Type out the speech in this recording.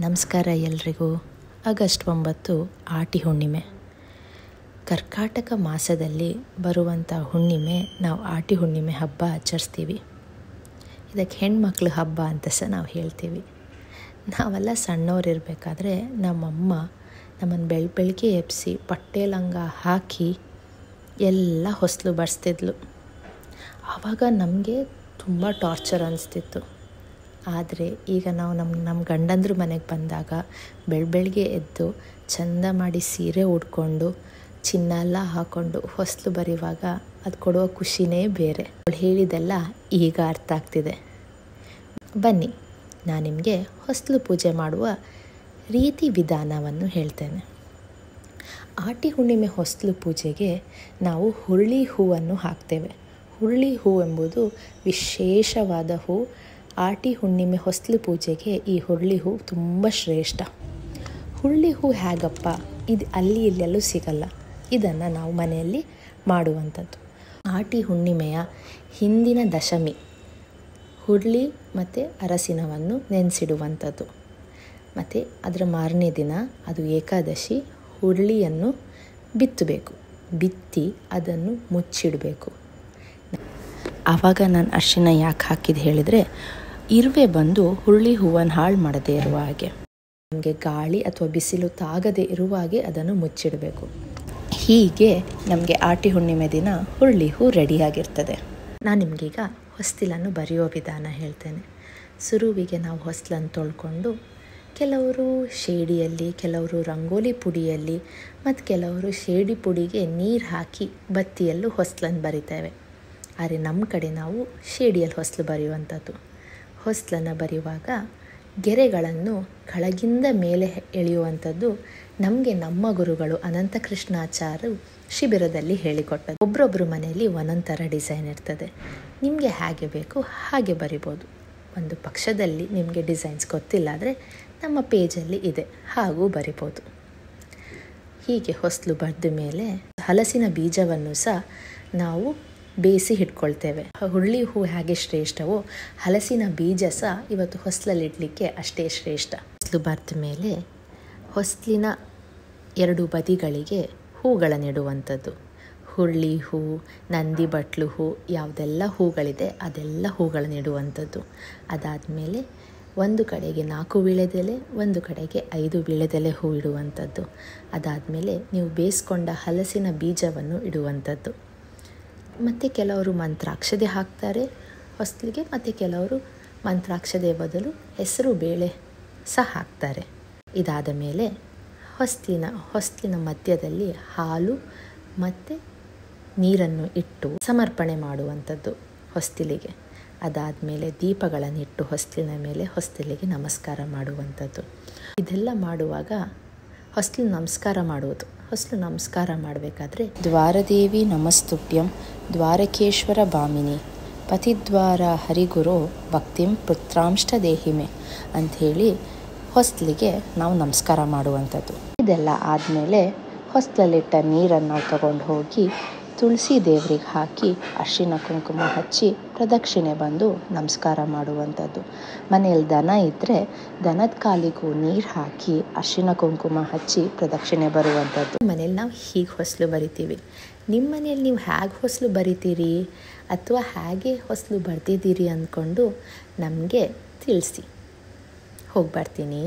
ನಮಸ್ಕಾರ ಎಲ್ರಿಗೂ. ಆಗಸ್ಟ್ 9 ಆಟಿ ಹುಣ್ಣಿಮೆ. ಕರ್ಕಾಟಕ ಮಾಸದಲ್ಲಿ ಬರುವಂಥ ಹುಣ್ಣಿಮೆ ನಾವು ಆಟಿ ಹುಣ್ಣಿಮೆ ಹಬ್ಬ ಆಚರಿಸ್ತೀವಿ. ಇದಕ್ಕೆ ಹೆಣ್ಮಕ್ಳು ಹಬ್ಬ ಅಂತ ಸಹ ನಾವು ಹೇಳ್ತೀವಿ. ನಾವೆಲ್ಲ ಸಣ್ಣವರಿರಬೇಕಾದ್ರೆ ನಮ್ಮಮ್ಮ ನಮ್ಮನ್ನು ಬೆಳಗ್ಗೆ ಎಬ್ಬಿಸಿ ಬಟ್ಟೆ ಲಂಗ ಹಾಕಿ ಎಲ್ಲ ಹೊಸಲು ಬರೆಸ್ತಿದ್ಲು. ಆವಾಗ ನಮಗೆ ತುಂಬ ಟಾರ್ಚರ್ ಅನಿಸ್ತಿತ್ತು. ಆದರೆ ಈಗ ನಾವು ನಮ್ಮ ಗಂಡಂದ್ರ ಮನೆಗೆ ಬಂದಾಗ ಬೆಳಗ್ಗೆ ಎದ್ದು ಚೆಂದ ಮಾಡಿ ಸೀರೆ ಉಟ್ಕೊಂಡು ಚಿನ್ನ ಎಲ್ಲ ಹಾಕ್ಕೊಂಡು ಹೊಸಲು ಬರೆಯುವಾಗ ಅದು ಕೊಡುವ ಖುಷಿನೇ ಬೇರೆ. ಅವಳು ಹೇಳಿದೆಲ್ಲ ಈಗ ಅರ್ಥ ಆಗ್ತಿದೆ. ಬನ್ನಿ, ನಾನು ನಿಮಗೆ ಹೊಸಲು ಪೂಜೆ ಮಾಡುವ ರೀತಿ ವಿಧಾನವನ್ನು ಹೇಳ್ತೇನೆ. ಆಟಿ ಹುಣ್ಣಿಮೆ ಹೊಸಲು ಪೂಜೆಗೆ ನಾವು ಹುರುಳಿ ಹೂವನ್ನು ಹಾಕ್ತೇವೆ. ಹುರುಳಿ ಹೂ ಎಂಬುದು ವಿಶೇಷವಾದ ಹೂ. ಆಟಿ ಹುಣ್ಣಿಮೆ ಹೊಸಲು ಪೂಜೆಗೆ ಈ ಹುರುಳಿ ಹೂ ತುಂಬ ಶ್ರೇಷ್ಠ. ಹುರುಳಿ ಹೂ ಹೇಗಪ್ಪ, ಇದು ಅಲ್ಲಿ ಇಲ್ಲೆಲ್ಲೂ ಸಿಗಲ್ಲ. ಇದನ್ನು ನಾವು ಮನೆಯಲ್ಲಿ ಮಾಡುವಂಥದ್ದು. ಆಟಿ ಹುಣ್ಣಿಮೆಯ ಹಿಂದಿನ ದಶಮಿ ಹುರುಳಿ ಮತ್ತು ಅರಸಿನವನ್ನು ನೆನೆಸಿಡುವಂಥದ್ದು. ಮತ್ತು ಅದರ ಮಾರನೇ ದಿನ ಅದು ಏಕಾದಶಿ, ಹುರುಳಿಯನ್ನು ಬಿತ್ತಬೇಕು. ಬಿತ್ತಿ ಅದನ್ನು ಮುಚ್ಚಿಡಬೇಕು. ಆವಾಗ ನಾನು ಅರಿಶಿನ ಯಾಕೆ ಹಾಕಿದ್ದು ಹೇಳಿದರೆ, ಇರುವೆ ಬಂದು ಹುರುಳಿ ಹೂವನ್ನು ಹಾಳು ಮಾಡದೇ ಇರುವ ಹಾಗೆ, ನಮಗೆ ಗಾಳಿ ಅಥವಾ ಬಿಸಿಲು ತಾಗದೇ ಇರುವ ಹಾಗೆ ಅದನ್ನು ಮುಚ್ಚಿಡಬೇಕು. ಹೀಗೆ ನಮಗೆ ಆಟಿ ಹುಣ್ಣಿಮೆ ದಿನ ಹುರುಳಿ ಹೂ ರೆಡಿಯಾಗಿರ್ತದೆ. ನಾನು ನಿಮಗೀಗ ಹೊಸ್ತಿಲನ್ನು ಬರೆಯೋ ವಿಧಾನ ಹೇಳ್ತೇನೆ. ಸುರುವಿಗೆ ನಾವು ಹೊಸ್ಲನ್ನು ತೊಳ್ಕೊಂಡು, ಕೆಲವರು ಶೇಡಿಯಲ್ಲಿ, ಕೆಲವರು ರಂಗೋಲಿ ಪುಡಿಯಲ್ಲಿ, ಮತ್ತು ಕೆಲವರು ಶೇಡಿ ಪುಡಿಗೆ ನೀರು ಹಾಕಿ ಬತ್ತಿಯಲ್ಲೂ ಹೊಸ್ಲನ್ನು ಬರಿತೇವೆ. ಆದರೆ ನಮ್ಮ ಕಡೆ ನಾವು ಶೇಡಿಯಲ್ಲಿ ಹೊಸಲು ಬರೆಯುವಂಥದ್ದು. ಹೊಸಲನ್ನು ಬರೆಯುವಾಗ ಗೆರೆಗಳನ್ನು ಕೆಳಗಿಂದ ಮೇಲೆ ಎಳೆಯುವಂಥದ್ದು ನಮಗೆ ನಮ್ಮ ಗುರುಗಳು ಅನಂತಕೃಷ್ಣಾಚಾರ್ಯರು ಶಿಬಿರದಲ್ಲಿ ಹೇಳಿಕೊಟ್ಟದ್ದು. ಒಬ್ಬರೊಬ್ಬರು ಮನೆಯಲ್ಲಿ ಒಂದೊಂದು ಥರ ಡಿಸೈನ್ ಇರ್ತದೆ. ನಿಮಗೆ ಹೇಗೆ ಬೇಕು ಹಾಗೆ ಬರಿಬೋದು. ಒಂದು ಪಕ್ಷದಲ್ಲಿ ನಿಮಗೆ ಡಿಸೈನ್ಸ್ ಗೊತ್ತಿಲ್ಲ ಆದರೆ ನಮ್ಮ ಪೇಜಲ್ಲಿ ಇದೆ, ಹಾಗೂ ಬರಿಬೋದು. ಹೀಗೆ ಹೊಸಲು ಬರೆದ ಮೇಲೆ ಹಲಸಿನ ಬೀಜವನ್ನು ಸಹ ನಾವು ಬೇಯಿಸಿ ಇಟ್ಕೊಳ್ತೇವೆ. ಹುರುಳಿ ಹೂ ಹೇಗೆ ಶ್ರೇಷ್ಠವೋ ಹಲಸಿನ ಬೀಜ ಸಹ ಇವತ್ತು ಹೊಸಲಲ್ಲಿಡಲಿಕ್ಕೆ ಅಷ್ಟೇ ಶ್ರೇಷ್ಠ. ಹೊಸಲು ಬರೆದ ಮೇಲೆ ಹೊಸಲಿನ ಎರಡು ಬದಿಗಳಿಗೆ ಹೂಗಳನ್ನಿಡುವಂಥದ್ದು. ಹುರುಳಿ ಹೂ, ನಂದಿ ಬಟ್ಲು ಹೂ, ಯಾವುದೆಲ್ಲ ಹೂಗಳಿದೆ ಅದೆಲ್ಲ ಹೂಗಳನ್ನಿಡುವಂಥದ್ದು. ಅದಾದಮೇಲೆ ಒಂದು ಕಡೆಗೆ 4 ವೀಳ್ಯದೆಲೆ, ಒಂದು ಕಡೆಗೆ 5 ವೀಳ್ಯದೆಲೆ ಹೂ ಇಡುವಂಥದ್ದು. ಅದಾದಮೇಲೆ ನೀವು ಬೇಯಿಸ್ಕೊಂಡ ಹಲಸಿನ ಬೀಜವನ್ನು ಇಡುವಂಥದ್ದು. ಮತ್ತು ಕೆಲವರು ಮಂತ್ರಾಕ್ಷತೆ ಹಾಕ್ತಾರೆ ಹೊಸಲಿಗೆ, ಮತ್ತು ಕೆಲವರು ಮಂತ್ರಾಕ್ಷತೆ ಬದಲು ಹೆಸರು ಬೇಳೆ ಸಹ ಹಾಕ್ತಾರೆ. ಇದಾದ ಮೇಲೆ ಹೊಸಲಿನ ಮಧ್ಯದಲ್ಲಿ ಹಾಲು ಮತ್ತು ನೀರನ್ನು ಇಟ್ಟು ಸಮರ್ಪಣೆ ಮಾಡುವಂಥದ್ದು ಹೊಸ್ತಿಲಿಗೆ. ಅದಾದಮೇಲೆ ದೀಪಗಳನ್ನಿಟ್ಟು ಹೊಸ್ತಿಲಿನ ಮೇಲೆ ಹೊಸ್ತಿಲಿಗೆ ನಮಸ್ಕಾರ ಮಾಡುವಂಥದ್ದು. ಇದೆಲ್ಲ ಮಾಡುವಾಗ ಹೊಸ್ಲು ನಮಸ್ಕಾರ ಮಾಡುವುದು. ಹೊಸ್ಲು ನಮಸ್ಕಾರ ಮಾಡಬೇಕಾದ್ರೆ ದ್ವಾರದೇವಿ ನಮಸ್ತುಭ್ಯಂ ದ್ವಾರಕೇಶ್ವರ ಭಾಮಿನಿ ಪತಿದ್ವಾರ ಹರಿಗುರು ಭಕ್ತಿಂ ಪುತ್ರಾಂಷ್ಟ ದೇಹಿಮೆ ಅಂಥೇಳಿ ಹೊಸ್ಲಿಗೆ ನಾವು ನಮಸ್ಕಾರ ಮಾಡುವಂಥದ್ದು. ಇದೆಲ್ಲ ಆದಮೇಲೆ ಹೊಸ್ಲಲ್ಲಿಟ್ಟ ನೀರನ್ನು ನಾವು ತಗೊಂಡು ಹೋಗಿ ತುಳಸಿ ದೇವರಿಗೆ ಹಾಕಿ ಅರಿಶಿನ ಕುಂಕುಮ ಹಚ್ಚಿ ಪ್ರದಕ್ಷಿಣೆ ಬಂದು ನಮಸ್ಕಾರ ಮಾಡುವಂಥದ್ದು. ಮನೆಯಲ್ಲಿ ದನ ಇದ್ದರೆ ದನದ ಕಾಲಿಗೂ ನೀರು ಹಾಕಿ ಅರಿಶಿನ ಕುಂಕುಮ ಹಚ್ಚಿ ಪ್ರದಕ್ಷಿಣೆ ಬರುವಂಥದ್ದು. ಮನೇಲಿ ನಾವು ಹೀಗೆ ಹೊಸಲು ಬರಿತೀವಿ. ನಿಮ್ಮ ಮನೆಯಲ್ಲಿ ನೀವು ಹೇಗೆ ಹೊಸಲು ಬರಿತೀರಿ ಅಥವಾ ಹೇಗೆ ಹೊಸಲು ಬರೆದಿದ್ದೀರಿ ಅಂದ್ಕೊಂಡು ನಮಗೆ ತಿಳಿಸಿ. ಹೋಗಿ ಬರ್ತೀನಿ.